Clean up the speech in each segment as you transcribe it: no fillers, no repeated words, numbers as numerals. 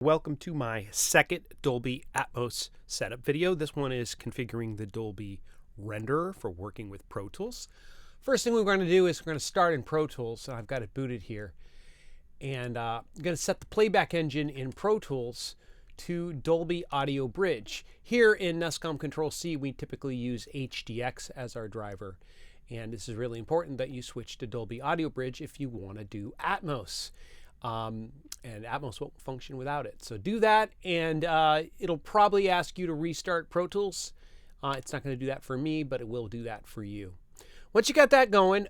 Welcome to my second Dolby Atmos setup video. This one is configuring the Dolby renderer for working with Pro Tools. First thing we're going to do is we're going to start in Pro Tools. I've got it booted here. And I'm going to set the playback engine in Pro Tools to Dolby Audio Bridge. Here in NESCOM Control-C, we typically use HDX as our driver. And this is really important that you switch to Dolby Audio Bridge if you want to do Atmos. And Atmos won't function without it. So do that, and it'll probably ask you to restart Pro Tools. It's not going to do that for me, but it will do that for you. Once you got that going,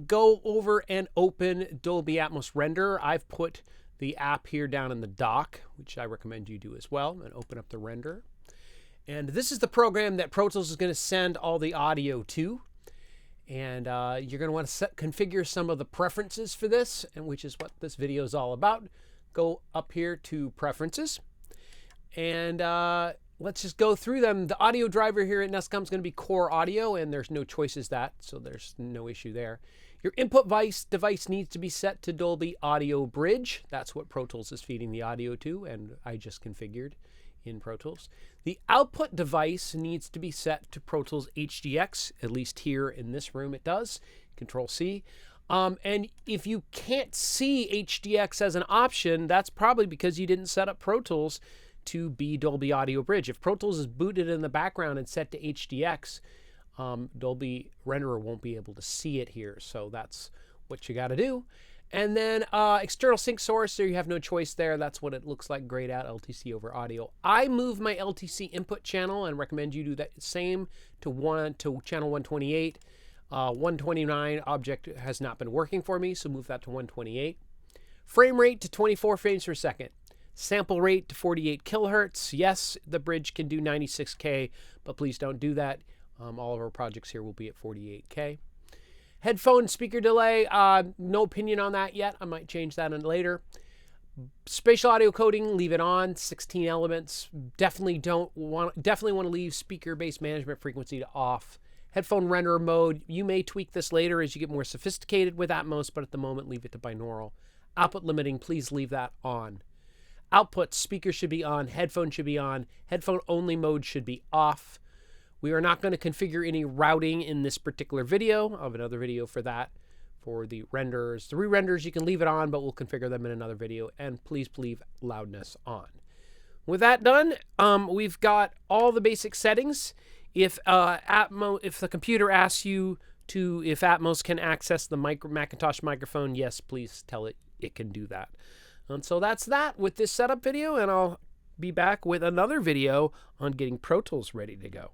go over and open Dolby Atmos Renderer. I've put the app here down in the dock, which I recommend you do as well, and open up the renderer. And this is the program that Pro Tools is going to send all the audio to. And you're going to want to configure some of the preferences for this, and which is what this video is all about. Go up here to Preferences, and let's just go through them. The audio driver here at NESCOM is going to be Core Audio, and there's no choices that, so there's no issue there. Your input device needs to be set to Dolby Audio Bridge. That's what Pro Tools is feeding the audio to, and I just configured in Pro Tools. The output device needs to be set to Pro Tools HDX, at least here in this room it does, Control-C. And if you can't see HDX as an option, that's probably because you didn't set up Pro Tools to be Dolby Audio Bridge. If Pro Tools is booted in the background and set to HDX, Dolby Renderer won't be able to see it here. So that's what you got to do. And then external sync source, there you have no choice there. That's what it looks like grayed out, LTC over audio. I moved my LTC input channel and recommend you do that same to channel 128. 129 object has not been working for me, so move that to 128. Frame rate to 24 frames per second. Sample rate to 48 kilohertz. Yes, the bridge can do 96K, but please don't do that. All of our projects here will be at 48K. Headphone speaker delay, no opinion on that yet. I might change that in later. Spatial audio coding, leave it on. 16 elements. Definitely want to leave speaker-based management frequency to off. Headphone renderer mode, you may tweak this later as you get more sophisticated with Atmos, but at the moment leave it to binaural. Output limiting, please leave that on. Output, speaker should be on, headphone should be on, headphone only mode should be off. We are not going to configure any routing in this particular video. I have another video for that, for the renderers. The re-renders, you can leave it on, but we'll configure them in another video. And please leave loudness on. With that done, we've got all the basic settings. If the computer asks you if Atmos can access the Macintosh microphone, yes, please tell it can do that. And so that's that with this setup video, and I'll be back with another video on getting Pro Tools ready to go.